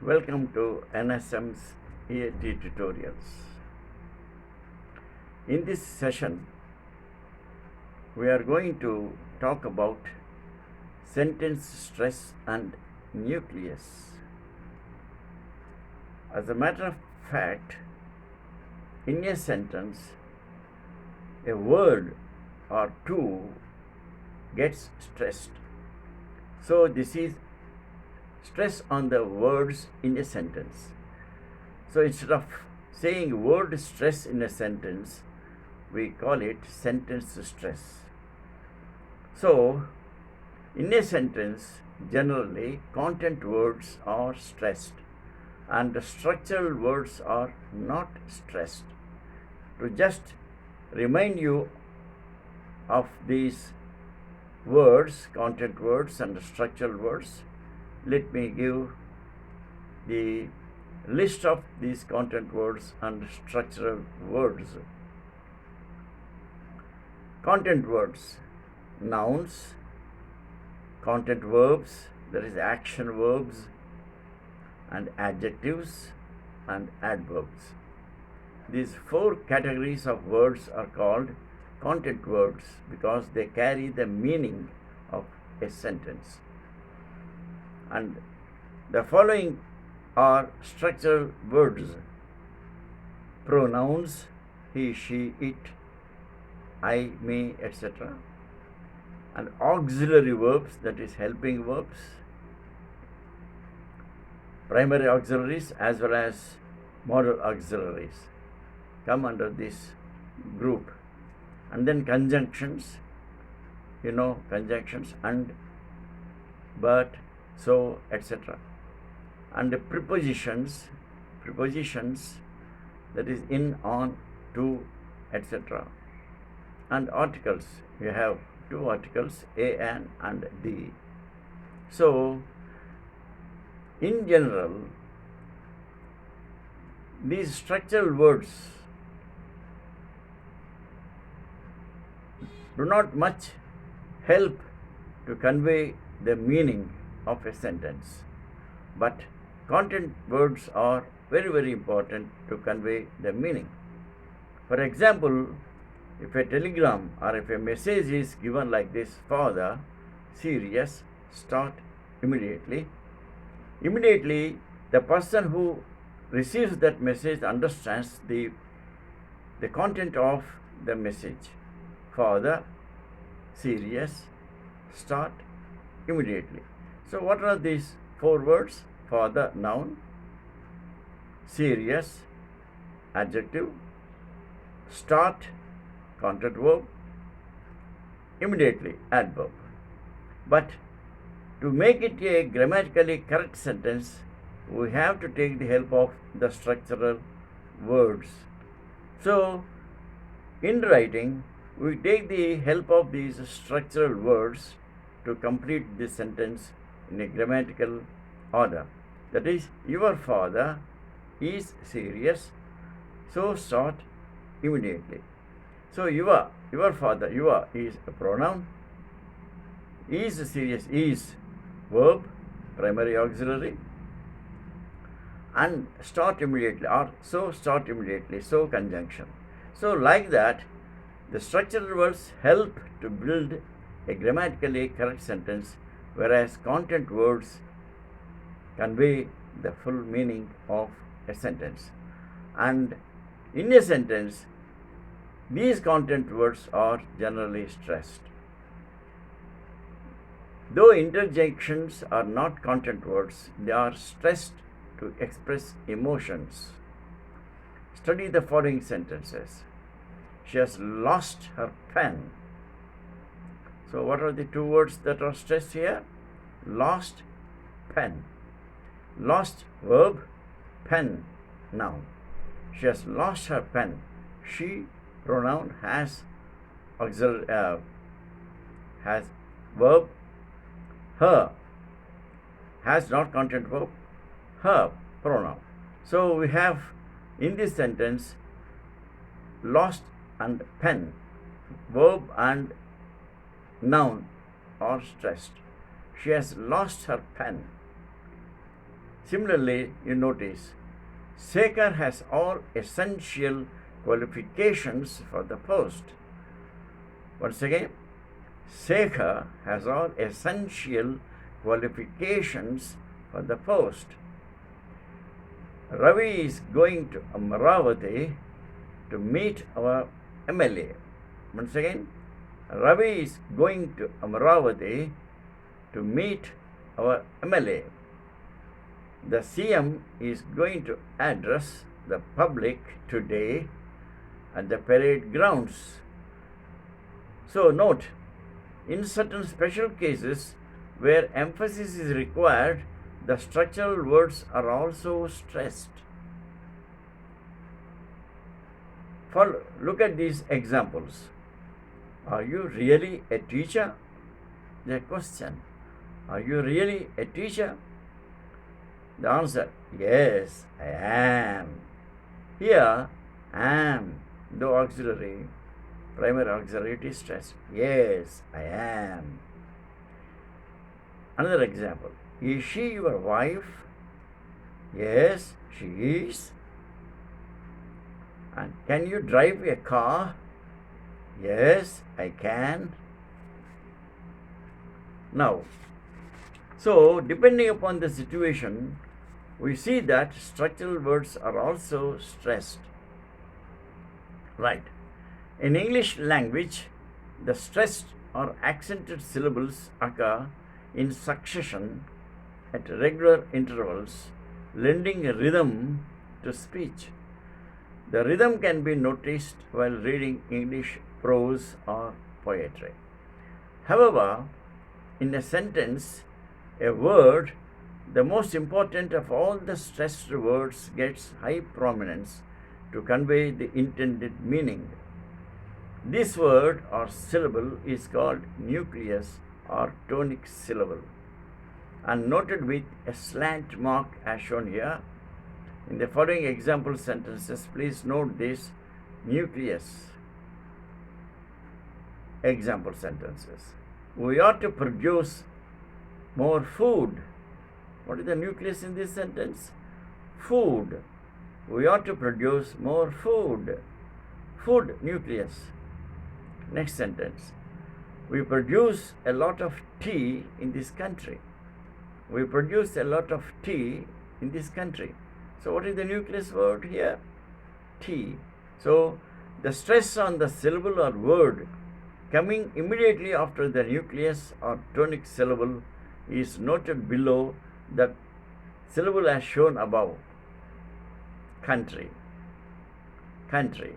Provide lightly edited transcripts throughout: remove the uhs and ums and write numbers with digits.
Welcome to NSM's EAT tutorials. In this session, we are going to talk about sentence stress and nucleus. As a matter of fact, in a sentence, a word or two gets stressed. So this is stress on the words in a sentence. So instead of saying word stress in a sentence, we call it sentence stress. So in a sentence, generally content words are stressed and the structural words are not stressed. To just remind you of these words, content words and structural words, let me give the list of these content words and structural words. Content words: nouns, content verbs, that is action verbs, and adjectives and adverbs. These four categories of words are called content words because they carry the meaning of a sentence. And the following are structural words: pronouns, he, she, it, I, me, etc. and auxiliary verbs, that is helping verbs, primary auxiliaries as well as modal auxiliaries come under this group. And then conjunctions, conjunctions and, but, so, etc. And the prepositions, that is in, on, to, etc. And articles, you have two articles, a, an and the. So in general, these structural words do not much help to convey the meaning of a sentence, but content words are very, very important to convey the meaning. For example, if a telegram or if a message is given like this: Father, serious, start immediately. Immediately, the person who receives that message understands the content of the message. Father, serious, start immediately. So what are these four words? Father, noun; serious, adjective; start, content verb; immediately, adverb. But to make it a grammatically correct sentence, we have to take the help of the structural words. So in writing, we take the help of these structural words to complete this sentence in a grammatical order. That is, your father is serious, so start immediately. So your father, your is a pronoun, is serious is verb, primary auxiliary, and start immediately, or so start immediately, so conjunction. So like that, the structural words help to build a grammatically correct sentence, whereas content words convey the full meaning of a sentence. And in a sentence, these content words are generally stressed. Though interjections are not content words, they are stressed to express emotions. Study the following sentences. She has lost her pen. So what are the two words that are stressed here? Lost, pen. Lost, verb; pen, noun. She has lost her pen. She, pronoun, has auxiliary, has verb. Her has not content verb. Her, pronoun. So we have in this sentence lost and pen, verb and noun are stressed. She has lost her pen. Similarly, you notice Sekhar has all essential qualifications for the post. Once again, Sekhar has all essential qualifications for the post. Ravi is going to Amaravati to meet our MLA. Once again, Ravi is going to Amaravati to meet our MLA. The CM is going to address the public today at the parade grounds. So note, in certain special cases where emphasis is required, the structural words are also stressed. Look at these examples. Are you really a teacher? The question. Are you really a teacher? The answer, yes, I am. Here, am, though auxiliary, primary auxiliary, it is stressed. Yes, I am. Another example. Is she your wife? Yes, she is. And can you drive a car? Yes, I can. Now, so depending upon the situation, we see that structural words are also stressed. Right. In English language, the stressed or accented syllables occur in succession at regular intervals, lending a rhythm to speech. The rhythm can be noticed while reading English prose or poetry. However, in a sentence, a word, the most important of all the stressed words, gets high prominence to convey the intended meaning. This word or syllable is called nucleus or tonic syllable and noted with a slant mark as shown here. In the following example sentences, please note this nucleus. Example sentences. We ought to produce more food. What is the nucleus in this sentence? Food. We ought to produce more food. Food, nucleus. Next sentence. We produce a lot of tea in this country. We produce a lot of tea in this country. So what is the nucleus word here? Tea. So the stress on the syllable or word coming immediately after the nucleus or tonic syllable is noted below the syllable as shown above. Country. Country.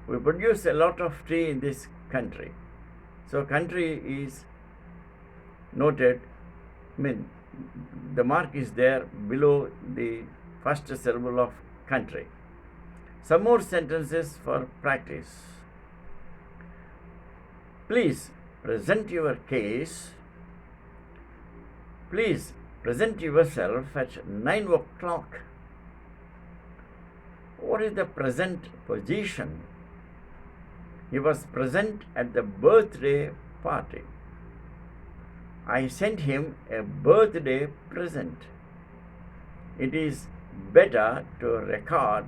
We produce a lot of tea in this country. So country is noted, the mark is there below the first syllable of country. Some more sentences for practice. Please present your case. Please present yourself at 9 o'clock. What is the present position? He was present at the birthday party. I sent him a birthday present. It is better to record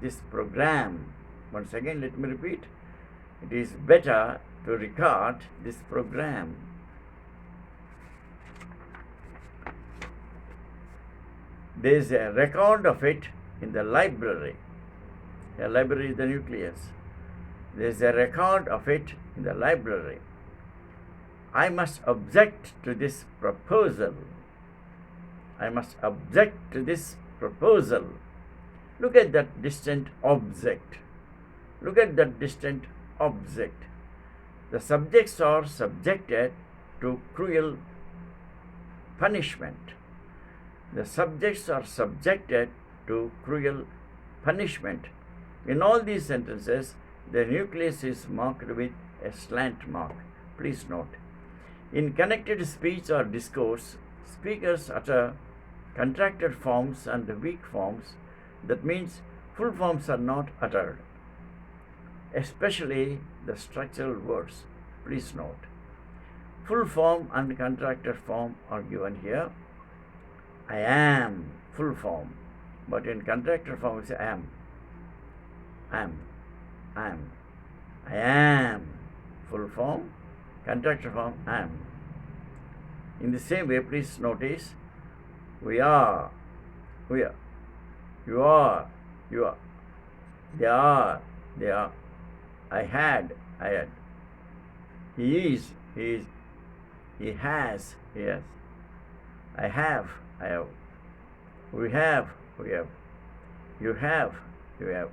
this program. Once again, let me repeat. It is better to record this program. There is a record of it in the library. The library is the nucleus. There is a record of it in the library. I must object to this proposal. I must object to this proposal. Look at that distant object. Look at that distant object. The subjects are subjected to cruel punishment. The subjects are subjected to cruel punishment. In all these sentences, the nucleus is marked with a slant mark. Please note. In connected speech or discourse, speakers utter contracted forms and weak forms. That means full forms are not uttered, especially the structural words. Please note. Full form and contracted form are given here. I am, full form. But in contracted form, we say am. Am. Am. I am. Full form. Contracted form, am. In the same way, please notice, we are. We are. You are. You are. They are. They are. I had. I had. He is. He is. He has. He has. I have. I have. We have. We have. You have. You have.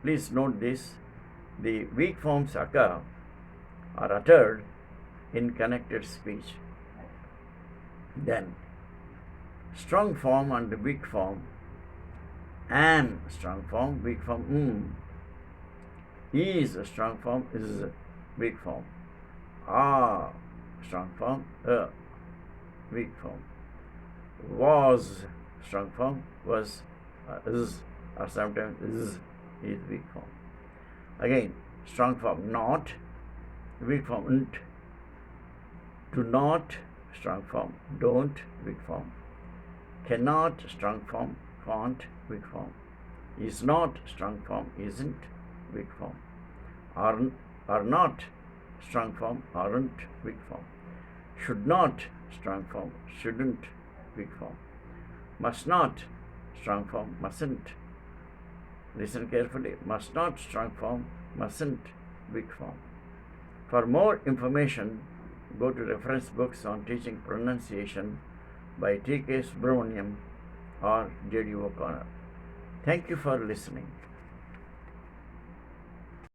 Please note this. The weak forms occur or uttered in connected speech. Then, strong form and weak form. Am, strong form, weak form, is, strong form, is, weak form. Are, strong form, weak form. Was, strong form, was, is, or sometimes is weak form. Again, strong form, not, weak form, nt. Do not, strong form, don't, weak form. Cannot, strong form, can't, weak form. Is not, strong form, isn't, weak form. Are not, strong form, aren't, weak form. Should not, strong form, shouldn't, weak form. Must not, strong form, mustn't. Listen carefully. Must not, strong form, mustn't, weak form. For more information, go to reference books on teaching pronunciation by T.K. Subramaniam or J.D. O'Connor. Thank you for listening.